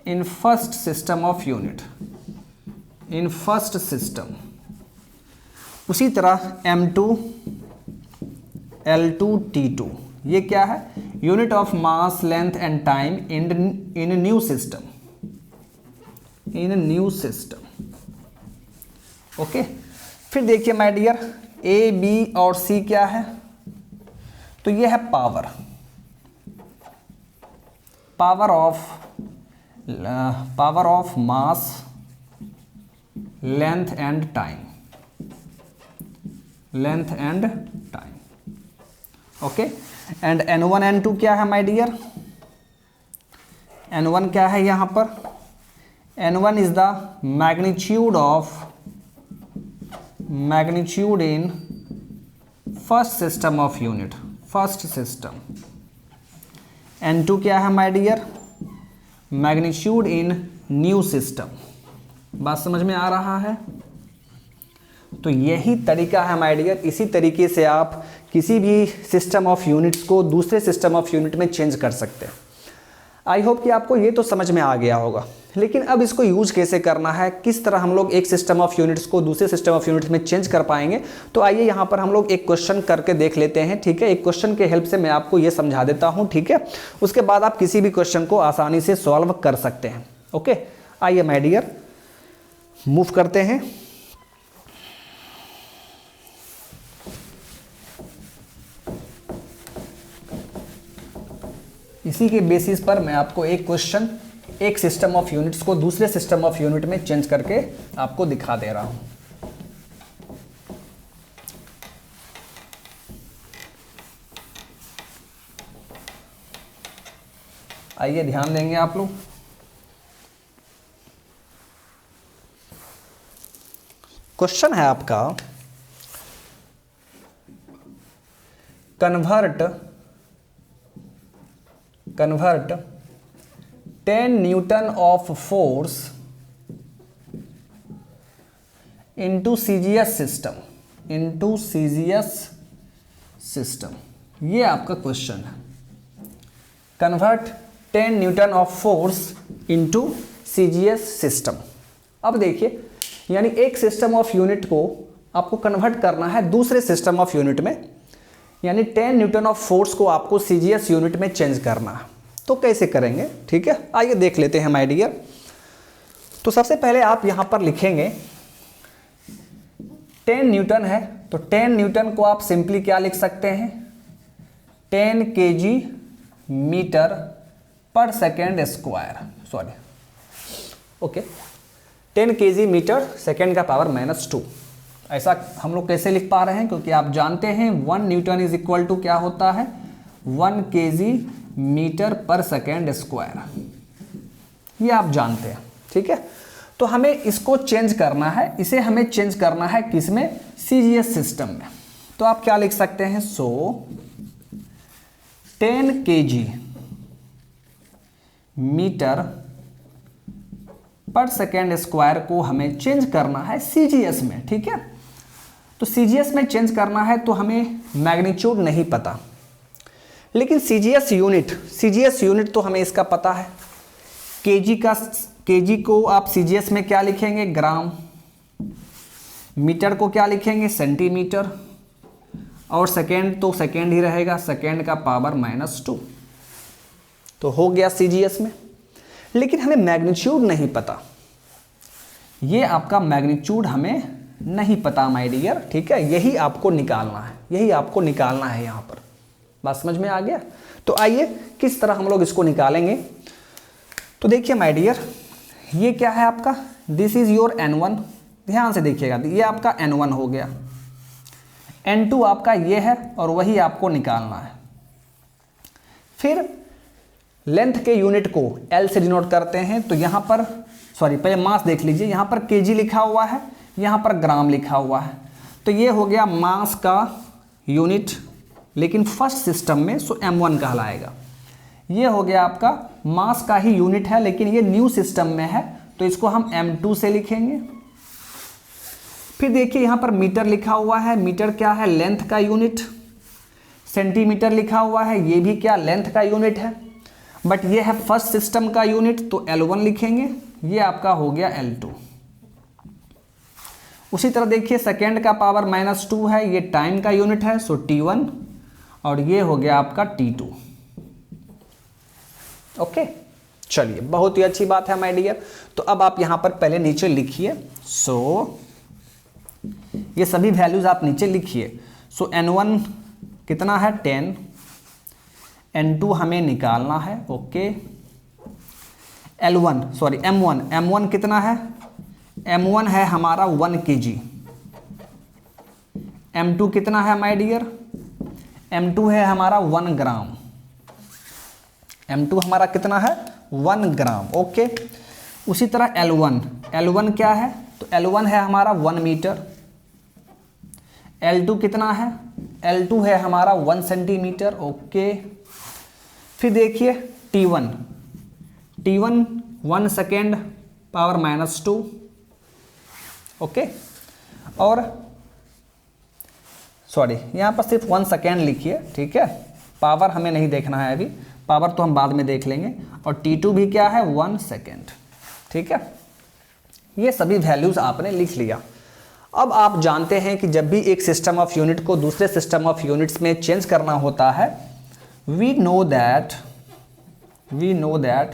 in first system of unit, in first system. उसी तरह M2 L2 T2, ये क्या है, unit of mass length and time in new system, in new system, okay. फिर देखिए माय डियर, A B और C क्या है, तो ये है power of mass length and time, okay. And N1 N2 क्या है माय डियर, N1 क्या है यहाँ पर? N1 is the magnitude in first system of unit, first system. N2 क्या है my dear? Magnitude in new system. बात समझ में आ रहा है? तो यही तरीका है माय डियर, इसी तरीके से आप किसी भी सिस्टम ऑफ यूनिट्स को दूसरे सिस्टम ऑफ यूनिट में चेंज कर सकते हैं। आई होप कि आपको ये तो समझ में आ गया होगा, लेकिन अब इसको यूज कैसे करना है, किस तरह हम लोग एक सिस्टम ऑफ यूनिट्स को दूसरे सिस्टम ऑफ यूनिट्स में चेंज कर पाएंगे, तो आइए यहाँ पर हम लोग एक क्वेश्चन करके देख लेते हैं। ठीक है, एक क्वेश्चन के हेल्प से मैं आपको ये समझा देता हूँ। ठीक है, उसके बाद आप किसी भी क्वेश्चन को आसानी से सॉल्व कर सकते हैं। ओके, आइए माय डियर मूव करते हैं। इसी के बेसिस पर मैं आपको एक क्वेश्चन एक सिस्टम ऑफ यूनिट्स को दूसरे सिस्टम ऑफ यूनिट में चेंज करके आपको दिखा दे रहा हूं। आइए ध्यान देंगे आप लोग। क्वेश्चन है आपका, convert 10 Newton of force into CGS system, ये आपका क्वेश्चन है। Convert 10 Newton of force into CGS system. अब देखिए, यानी एक सिस्टम ऑफ यूनिट को आपको कन्वर्ट करना है दूसरे सिस्टम ऑफ यूनिट में, यानी 10 न्यूटन ऑफ फोर्स को आपको सीजीएस यूनिट में चेंज करना है। तो कैसे करेंगे? ठीक है, आइए देख लेते हैं माय डियर। तो सबसे पहले आप यहां पर लिखेंगे 10 न्यूटन है, तो 10 न्यूटन को आप सिंपली क्या लिख सकते हैं? 10 kg metre per second square, sorry, okay, 10 kg metre second का पावर -2। ऐसा हम लोग कैसे लिख पा रहे हैं? क्योंकि आप जानते हैं 1 न्यूटन इज इक्वल टू क्या होता है? 1 kg metre per second square, ये आप जानते हैं। ठीक है, तो हमें इसको चेंज करना है, इसे हमें चेंज करना है किसमें? सीजीएस सिस्टम में। तो आप क्या लिख सकते हैं? 10 kg metre per second square को हमें चेंज करना है सीजीएस में। ठीक है, तो सीजीएस में चेंज करना है, तो हमें मैग्नीट्यूड नहीं पता, लेकिन सीजीएस यूनिट तो हमें इसका पता है। केजी को आप सीजीएस में क्या लिखेंगे? ग्राम। मीटर को क्या लिखेंगे? सेंटीमीटर। और सेकेंड तो सेकेंड ही रहेगा, सेकेंड का पावर -2। तो हो गया सीजीएस में, लेकिन हमें मैग्नीट्यूड नहीं पता। ये आपका मैग्नीट्यूड हमें नहीं पता माय डियर। ठीक है, यही आपको निकालना है, यहां पर। बात समझ में आ गया? तो आइए किस तरह हम लोग इसको निकालेंगे। तो देखिए माय डियर, ये क्या है आपका? This is your N1। ध्यान से देखिएगा, ये आपका N1 हो गया। N2 आपका ये है, और वही आपको निकालना है। फिर लेंथ के यूनिट को L से डिनोट करते हैं। तो यहां पर, सॉरी, पहले मास देख लीजिए, यहां पर केजी लिखा हुआ है, यहां पर ग्राम लिखा हुआ है। तो ये हो गया मास का यूनिट, लेकिन फर्स्ट सिस्टम में सो M1 कहलाएगा। ये हो गया आपका मास का ही यूनिट है, लेकिन ये न्यू सिस्टम में है, तो इसको हम M2 से लिखेंगे। फिर देखिए यहां पर मीटर लिखा हुआ है, मीटर क्या है? लेंथ का यूनिट। सेंटीमीटर लिखा हुआ है, ये भी क्या? लेंथ का यूनिट है, बट ये है फर्स्ट सिस्टम का यूनिट, तो L1 लिखेंगे। ये आपका हो गया L2। उसी तरह देखिए सेकेंड का पावर -2 है, ये टाइम का यूनिट है, सो T1, और ये हो गया आपका T2। ओके, चलिए, बहुत ही अच्छी बात है माय डियर। तो अब आप यहां पर पहले नीचे लिखिए। ये सभी वैल्यूज आप नीचे लिखिए। N1 कितना है? 10। N2 हमें निकालना है। ओके, M1 कितना है? M1 है हमारा 1 kg। M2 कितना है माय डियर? M2 है हमारा 1 ग्राम। M2 हमारा कितना है? 1 ग्राम। ओके, उसी तरह L1 क्या है, तो L1 है हमारा 1 मीटर। L2 कितना है, L2 है हमारा 1 सेंटीमीटर। ओके, फिर देखिए T1 1 सेकेंड पावर -2। ओके, और सॉरी यहाँ पर सिर्फ 1 सेकेंड लिखिए, ठीक है, पावर हमें नहीं देखना है अभी, पावर तो हम बाद में देख लेंगे। और T2 भी क्या है, 1 सेकेंड। ठीक है, ये सभी वैल्यूज़ आपने लिख लिया। अब आप जानते हैं कि जब भी एक सिस्टम ऑफ यूनिट को दूसरे सिस्टम ऑफ यूनिट्स में चेंज करना होता है, वी नो दैट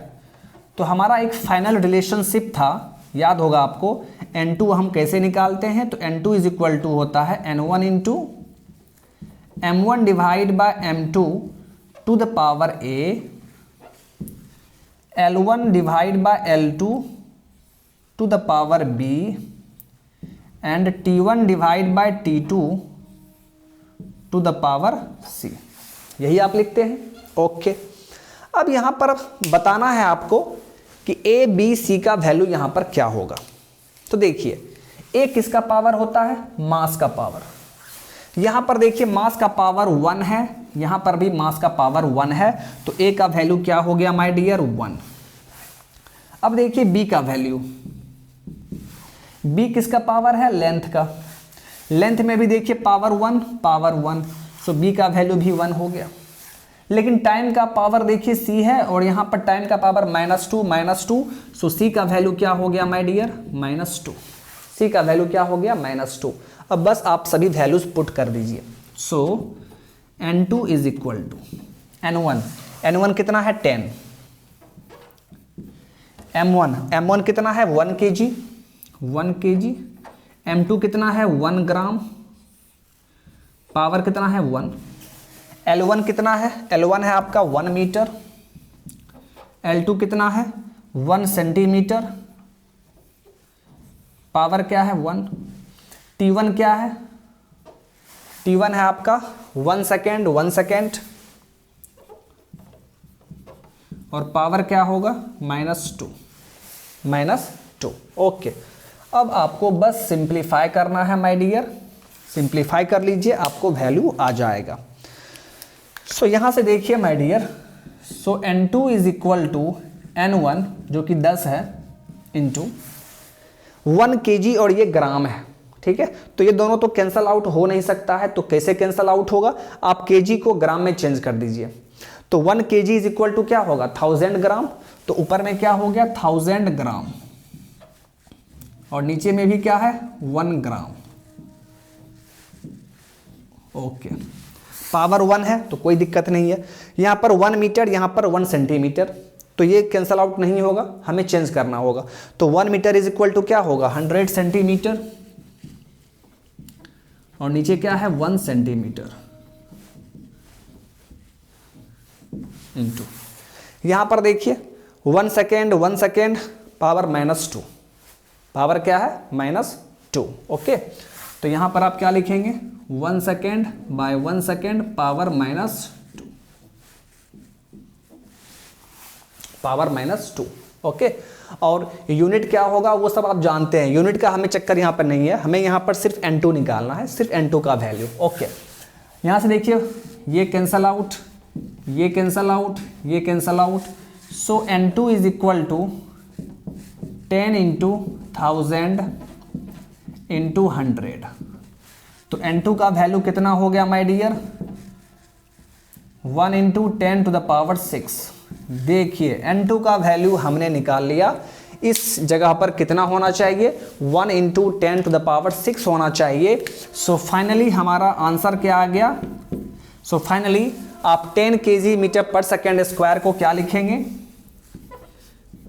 तो हमारा एक फाइनल रिलेशनशिप था, याद होगा आपको। N2 हम कैसे निकालते हैं, तो N2 इज इक्वल टू होता है N1 into M1 divide by M2 to the power A, L1 divide by L2 to the power B and T1 divide by T2 to the power C। यही आप लिखते हैं। Okay, अब यहाँ पर बताना है आपको कि A, B, C का वैल्यू यहाँ पर क्या होगा। तो देखिए A किसका पावर होता है, मास का पावर। यहाँ पर देखिए मास का पावर 1 है, यहाँ पर भी मास का पावर 1 है, तो A का वैल्यू क्या हो गया माय डियर, 1। अब देखिए B का वैल्यू, B किसका पावर है, लेंथ का। लेंथ में भी देखिए पावर 1, सो B का वैल्यू भी 1 हो गया। लेकिन टाइम का पावर देखिए C है और यहाँ पर टाइम का पावर -2, सो C का वैल्यू क्या हो गया माय डियर, -2। C का वैल्यू क्या हो गया, -2। अब बस आप सभी वैल्यूज पुट कर दीजिए। सो N2 is equal to N1 कितना है, 10। M1 कितना है, 1 kg। M2 कितना है, 1 ग्राम। पावर कितना है, 1। L1 कितना है, L1 है आपका 1 मीटर। L2 कितना है, 1 सेंटीमीटर। पावर क्या है, 1। T1 क्या है, T1 है आपका 1 सेकेंड और पावर क्या होगा, -2। ओके, अब आपको बस सिंप्लीफाई करना है माय डियर, सिंप्लीफाई कर लीजिए, आपको वैल्यू आ जाएगा। सो यहाँ से देखिए my dear, so N2 is equal to N1 जो कि 10 है इंटू 1 kg और ये ग्राम है। ठीक है, तो ये दोनों तो कैंसल आउट हो नहीं सकता है, तो कैसे कैंसल आउट होगा, आप kg को ग्राम में चेंज कर दीजिए। तो 1 kg इज इक्वल टू क्या होगा, 1000 ग्राम। तो ऊपर में क्या हो गया, 1000 ग्राम और नीचे में भी क्या है, 1 ग्राम। ओके, पावर 1 है तो कोई दिक्कत नहीं है। यहाँ पर 1 मीटर, यहाँ पर 1 सेंटीमीटर, तो ये कैंसल आउट नहीं होगा, हमें चेंज करना होगा। तो 1 मीटर इज इक्वल टू क्या होगा, 100 सेंटीमीटर और नीचे क्या है, 1 सेंटीमीटर इंटू, यहाँ पर देखिए 1 सेकेंड पावर -2, पावर क्या है, -2। ओके, तो यहाँ पर आप क्या लिखेंगे, 1 second by 1 second power -2, power -2। Okay, और यूनिट क्या होगा वो सब आप जानते हैं, यूनिट का हमें चक्कर यहाँ पर नहीं है, हमें यहाँ पर सिर्फ N2 निकालना है, सिर्फ N2 का वैल्यू। ओके, यहाँ से देखिए ये कैंसल आउट, ये कैंसल आउट, ये cancel out. So N2 is equal to 10 into 1000 into 100। तो N2 का वैल्यू कितना हो गया my dear, 1 into 10 to the power 6। देखिए N2 का वैल्यू हमने निकाल लिया। इस जगह पर कितना होना चाहिए, 1 इंटू 10 टू द पावर 6 होना चाहिए। सो फाइनली हमारा आंसर क्या आ गया, सो फाइनली आप 10 kg metre per second square को क्या लिखेंगे,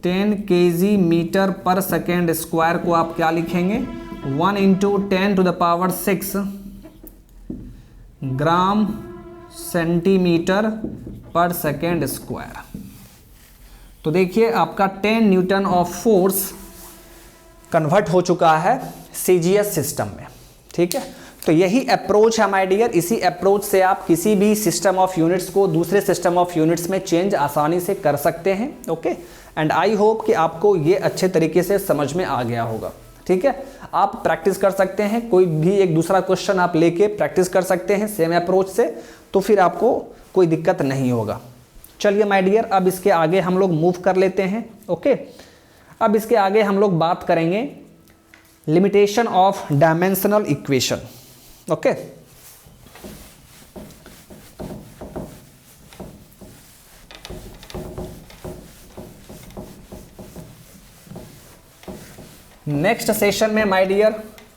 10 kg metre per second square को आप क्या लिखेंगे, 1 into 10 to the power 6 gram centimetre per second square. तो देखिए आपका 10 न्यूटन ऑफ फोर्स कन्वर्ट हो चुका है CGS सिस्टम में। ठीक है, तो यही अप्रोच है माय डियर, इसी अप्रोच से आप किसी भी सिस्टम ऑफ यूनिट्स को दूसरे सिस्टम ऑफ यूनिट्स में चेंज आसानी से कर सकते हैं। ओके, एंड आई होप कि आपको ये अच्छे तरीके से समझ में आ गया होगा। ठीक है, आप प्रैक्टिस कर सकते हैं, कोई भी एक दूसरा क्वेश्चन आप लेके प्रैक्टिस कर सकते हैं सेम अप्रोच से, तो फिर आपको कोई दिक्कत नहीं होगा। चलिए माय डियर, अब इसके आगे हम लोग मूव कर लेते हैं। ओके, अब इसके आगे हम लोग बात करेंगे limitation of dimensional equation. Okay, next session में माय डियर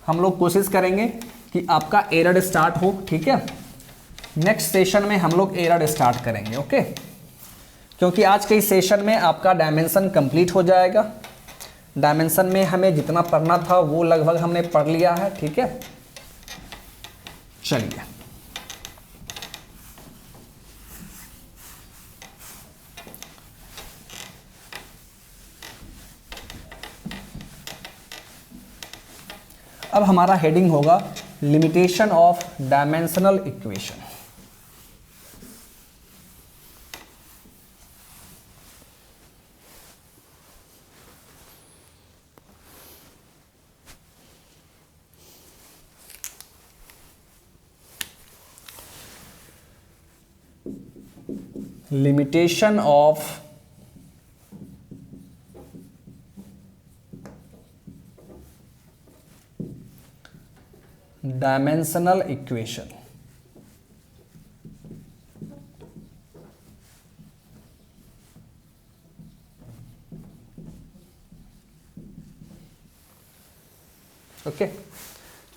हम लोग कोशिश करेंगे कि आपका एरर स्टार्ट हो। ठीक है, नेक्स्ट सेशन में हम लोग एरर स्टार्ट करेंगे। ओके, क्योंकि आज के इस सेशन में आपका डायमेंशन कंप्लीट हो जाएगा। डायमेंशन में हमें जितना पढ़ना था वो लगभग हमने पढ़ लिया है। ठीक है, चलिए अब हमारा हेडिंग होगा limitation of dimensional equation. Limitation of dimensional equation। Okay,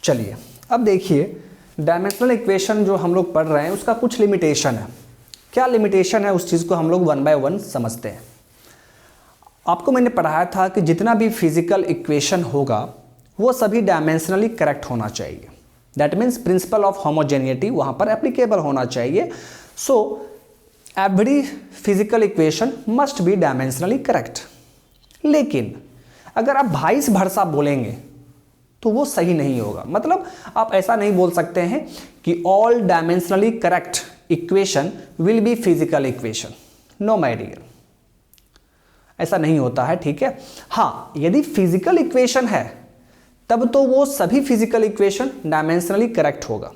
चलिए अब देखिए डायमेंशनल इक्वेशन जो हम लोग पढ़ रहे हैं उसका कुछ लिमिटेशन है। क्या लिमिटेशन है उस चीज़ को हम लोग वन बाय वन समझते हैं। आपको मैंने पढ़ाया था कि जितना भी फिजिकल इक्वेशन होगा वो सभी डायमेंशनली करेक्ट होना चाहिए। That means principle of homogeneity वहाँ पर एप्लीकेबल होना चाहिए। So every physical equation must be dimensionally correct. लेकिन अगर आप वाइस वर्सा बोलेंगे तो वो सही नहीं होगा। मतलब आप ऐसा नहीं बोल सकते हैं कि all dimensionally correct equation will be physical equation. No my dear, ऐसा नहीं होता है। ठीक है, हाँ, यदि फिजिकल इक्वेशन है तब तो वो सभी फिजिकल इक्वेशन डायमेंशनली करेक्ट होगा।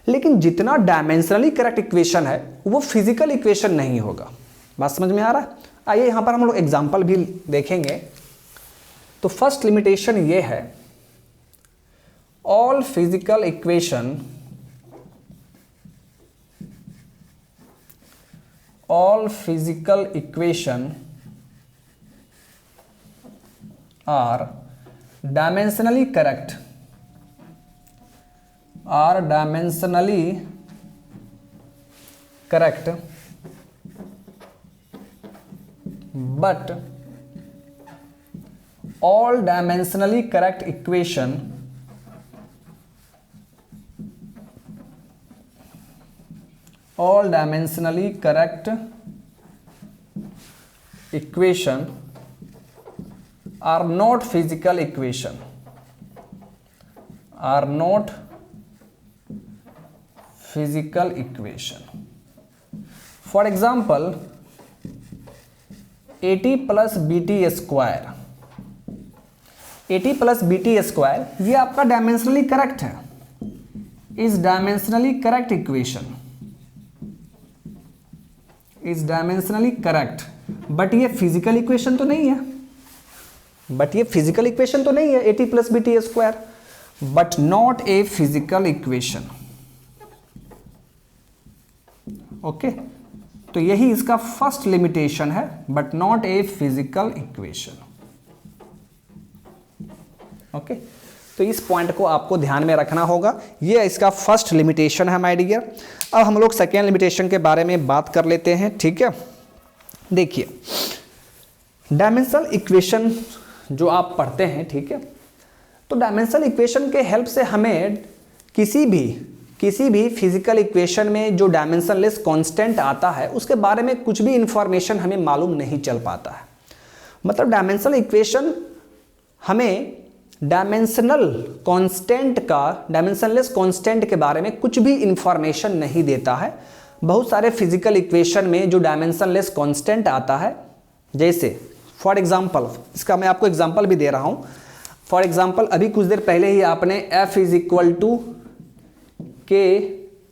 लेकिन जितना डायमेंशनली करेक्ट इक्वेशन है वो फिजिकल इक्वेशन नहीं होगा। बात समझ में आ रहा है? आइए यहां पर हम लोग एग्जांपल भी देखेंगे। तो फर्स्ट लिमिटेशन ये है, all physical equation are dimensionally correct, but all dimensionally correct equation are not physical equation, For example, AT plus BT square, AT plus BT square ये आपका डायमेंशनली करेक्ट है, is dimensionally correct equation, is dimensionally correct, but ये physical equation तो नहीं है, AT plus BT square, but not a physical equation. Okay, तो यही इसका फर्स्ट लिमिटेशन है, but not a physical equation. Okay, तो इस पॉइंट को आपको ध्यान में रखना होगा। ये इसका फर्स्ट लिमिटेशन है माय डियर। अब हम लोग सेकेंड लिमिटेशन के बारे में बात कर लेते हैं। ठीक है, देखिए डायमेंशनल इक्वेशन जो आप पढ़ते हैं, ठीक है, तो डायमेंशनल इक्वेशन के हेल्प से हमें किसी भी फिजिकल इक्वेशन में जो डायमेंशनलेस कांस्टेंट आता है उसके बारे में कुछ भी इंफॉर्मेशन हमें मालूम नहीं चल पाता है। मतलब डायमेंशनल इक्वेशन हमें डायमेंशनल डायमेंशनलेस कांस्टेंट के बारे में कुछ भी इंफॉर्मेशन नहीं देता है। बहुत सारे फिजिकल इक्वेशन में जो डायमेंशनलेस कांस्टेंट आता है, जैसे फॉर एग्जांपल, इसका मैं आपको एग्जांपल भी दे रहा हूं। फॉर एग्जांपल अभी कुछ देर पहले ही आपने F =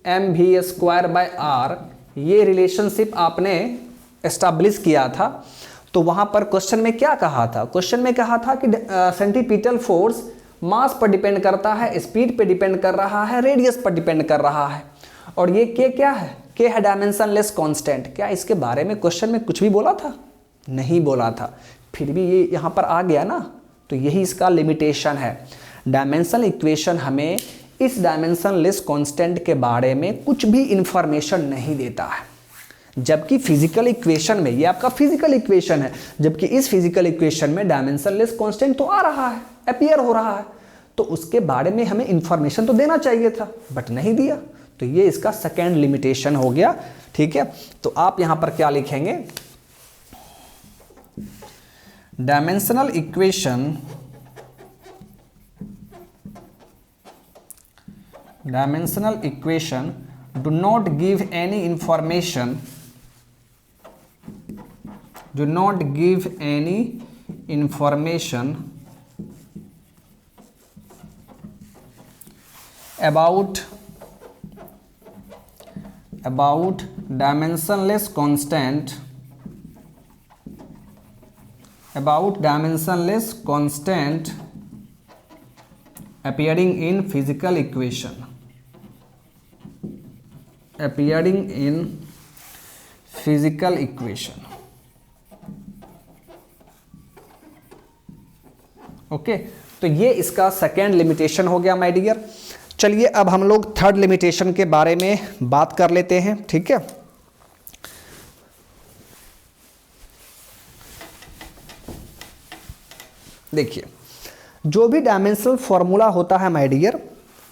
kmv²/r ये रिलेशनशिप आपने एस्टैब्लिश किया था। तो वहां पर क्वेश्चन में क्या कहा था? क्वेश्चन में कहा था कि सेंट्रीपिटल फोर्स मास पर डिपेंड करता है, स्पीड पे डिपेंड कर रहा है, रेडियस पर डिपेंड कर रहा है, और ये के क्या है? के है डायमेंशनलेस कांस्टेंट। क्या इसके बारे में क्वेश्चन में कुछ भी बोला था? नहीं बोला था, फिर भी ये यहाँ पर आ गया ना। तो यही इसका लिमिटेशन है। डायमेंशनल इक्वेशन हमें इस डायमेंशनलेस कांस्टेंट के बारे में कुछ भी इंफॉर्मेशन नहीं देता है, जबकि फिजिकल इक्वेशन में, ये आपका फिजिकल इक्वेशन है, जबकि इस फिजिकल इक्वेशन में डायमेंशनलेस कांस्टेंट तो आ रहा है, अपीयर हो रहा है, तो उसके बारे में हमें इंफॉर्मेशन तो देना चाहिए था, बट नहीं दिया। तो ये इसका सेकेंड लिमिटेशन हो गया। ठीक है, तो आप यहां पर क्या लिखेंगे? Dimensional equation do not give any information about dimensionless constant appearing in physical equation, okay. तो ये इसका सेकेंड लिमिटेशन हो गया माय डियर। चलिए अब हम लोग थर्ड लिमिटेशन के बारे में बात कर लेते हैं। ठीक है, देखिए, जो भी डायमेंशनल फॉर्मूला होता है माय डियर,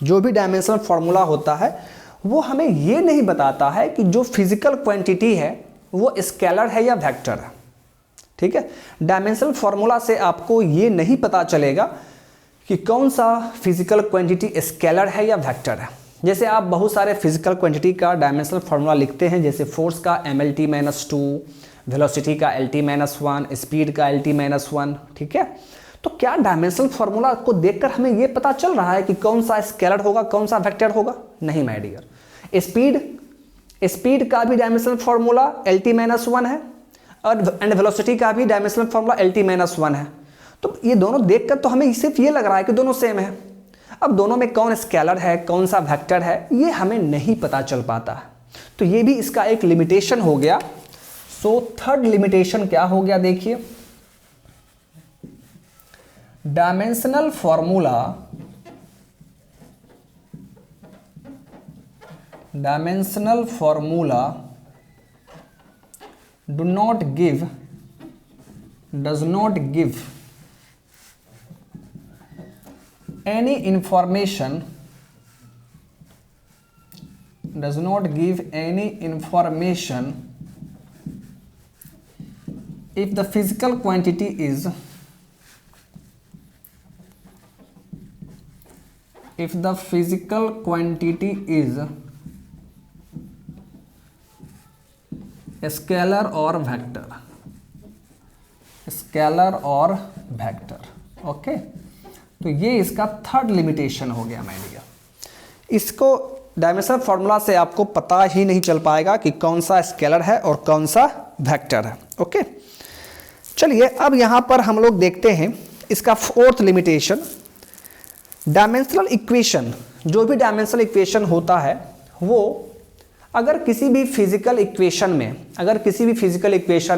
जो भी डायमेंशनल फॉर्मूला होता है वो हमें ये नहीं बताता है कि जो फिजिकल क्वांटिटी है वो स्केलर है या वेक्टर है। ठीक है, डायमेंशनल फॉर्मूला से आपको ये नहीं पता चलेगा कि कौन सा फिजिकल क्वांटिटी स्केलर है या वेक्टर है। जैसे आप बहुत सारे फिजिकल क्वांटिटी का डायमेंशनल फॉर्मूला लिखते हैं, जैसे फोर्स का mLT-2, वेलोसिटी का LT-1, स्पीड का LT-1। ठीक है, तो क्या डायमेंशनल फॉर्मूला को देखकर हमें यह पता चल रहा है कि कौन सा स्केलर होगा, कौन सा वेक्टर होगा? नहीं माय डियर। स्पीड का भी डायमेंशनल फॉर्मूला LT-1 है और वेलोसिटी का भी डायमेंशनल फॉर्मूला LT-1 है। तो ये दोनों देखकर तो हमें सिर्फ ये लग रहा है कि दोनों सेम है। अब दोनों में कौन स्केलर है, कौन सा वेक्टर है, ये हमें नहीं पता चल पाता है। तो ये भी इसका एक लिमिटेशन हो गया। सो थर्ड लिमिटेशन क्या हो गया? देखिए, dimensional formula does not give any information if the physical quantity is scalar और वेक्टर। ओके, तो ये इसका थर्ड लिमिटेशन हो गया माय डियर। इसको डायमेंशनल फॉर्मूला से आपको पता ही नहीं चल पाएगा कि कौन सा स्केलर है और कौन सा वेक्टर है। ओके, चलिए अब यहां पर हम लोग देखते हैं इसका फोर्थ लिमिटेशन। डायमेंशनल इक्वेशन, जो भी डायमेंशनल इक्वेशन होता है वो अगर किसी भी फिजिकल इक्वेशन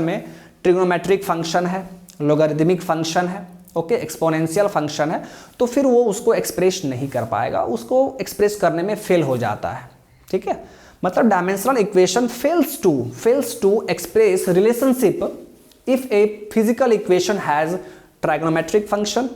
में ट्रिग्नोमेट्रिक फंक्शन है, लॉगरिदमिक फंक्शन है, ओके, एक्सपोनेंशियल फंक्शन है, तो फिर वो उसको एक्सप्रेस नहीं कर पाएगा, उसको एक्सप्रेस करने में फेल हो जाता है। ठीक है, मतलब dimensional equation fails to express relationship if a physical equation has trigonometric function,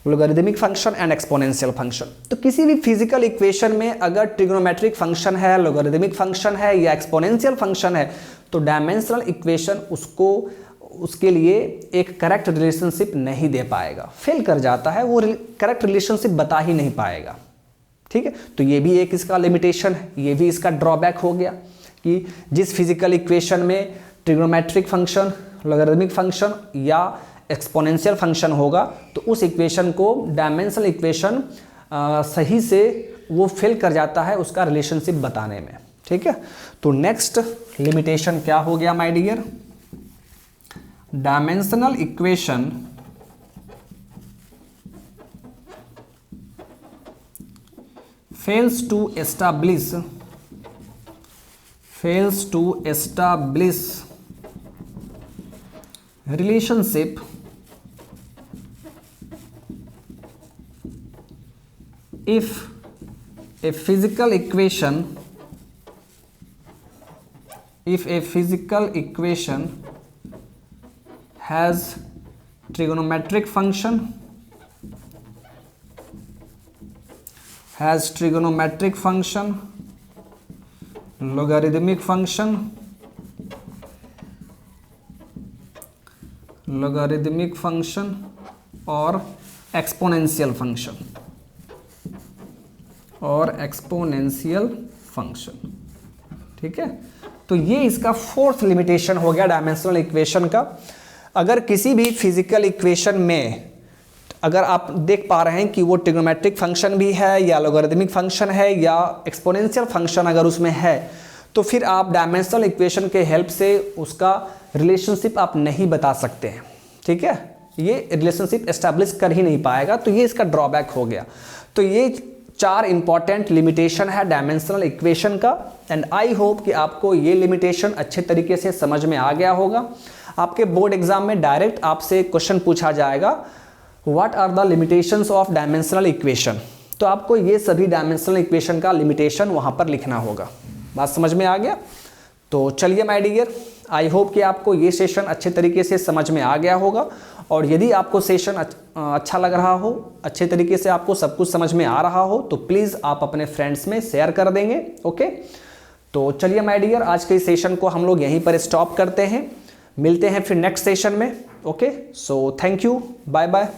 logarithmic function and exponential function. तो किसी भी फिजिकल इक्वेशन में अगर ट्रिग्नोमेट्रिक फंक्शन है, लॉगरिदमिक फंक्शन है या एक्सपोनेंशियल फंक्शन है, तो डायमेंशनल इक्वेशन उसको उसके लिए एक करेक्ट रिलेशनशिप नहीं दे पाएगा, फेल कर जाता है, वो करेक्ट रिलेशनशिप बता ही नहीं पाएगा। ठीक है, तो ये भी एक इसका लिमिटेशन है, ये भी इसका ड्रॉबैक हो गया कि जिस फिजिकल इक्वेशन में ट्रिग्नोमेट्रिक फंक्शन, लॉगरिथमिक फंक्शन या एक्सपोनेंशियल फंक्शन होगा तो उस इक्वेशन को डायमेंशनल इक्वेशन सही से वो फेल कर जाता है उसका रिलेशनशिप बताने में। ठीक है, तो नेक्स्ट लिमिटेशन क्या हो गया my dear, dimensional equation fails to establish relationship if a physical equation has trigonometric function, logarithmic function और exponential function। ठीक है, तो ये इसका फोर्थ लिमिटेशन हो गया डायमेंशनल इक्वेशन का। अगर किसी भी फिजिकल इक्वेशन में अगर आप देख पा रहे हैं कि वो ट्रिग्नोमेट्रिक फंक्शन भी है या लॉगरिथमिक फंक्शन है या एक्सपोनेंशियल फंक्शन अगर उसमें है, तो फिर आप डायमेंशनल इक्वेशन के हेल्प से उसका रिलेशनशिप आप नहीं बता सकते हैं। ठीक है, ये रिलेशनशिप एस्टैब्लिश कर ही नहीं पाएगा, तो ये इसका ड्रॉबैक हो गया। तो ये 4 इंपॉर्टेंट लिमिटेशन है डायमेंशनल इक्वेशन का, एंड आई होप कि आपको ये लिमिटेशन अच्छे तरीके से समझ में आ गया होगा। आपके बोर्ड एग्जाम में डायरेक्ट आपसे क्वेश्चन पूछा जाएगा, what are the limitations of dimensional equation, तो आपको ये सभी डायमेंशनल इक्वेशन का लिमिटेशन वहाँ पर लिखना होगा। बात समझ में आ गया? तो चलिए माय डियर, आई होप कि आपको ये सेशन अच्छे तरीके से समझ में आ गया होगा, और यदि आपको सेशन अच्छा लग रहा हो, अच्छे तरीके से आपको सब कुछ समझ में आ रहा हो, तो प्लीज़ आप अपने फ्रेंड्स में शेयर कर देंगे। ओके, तो चलिए माय डियर, आज के सेशन को हम लोग यहीं पर स्टॉप करते हैं, मिलते हैं फिर नेक्स्ट सेशन में। Okay, so thank you, bye bye.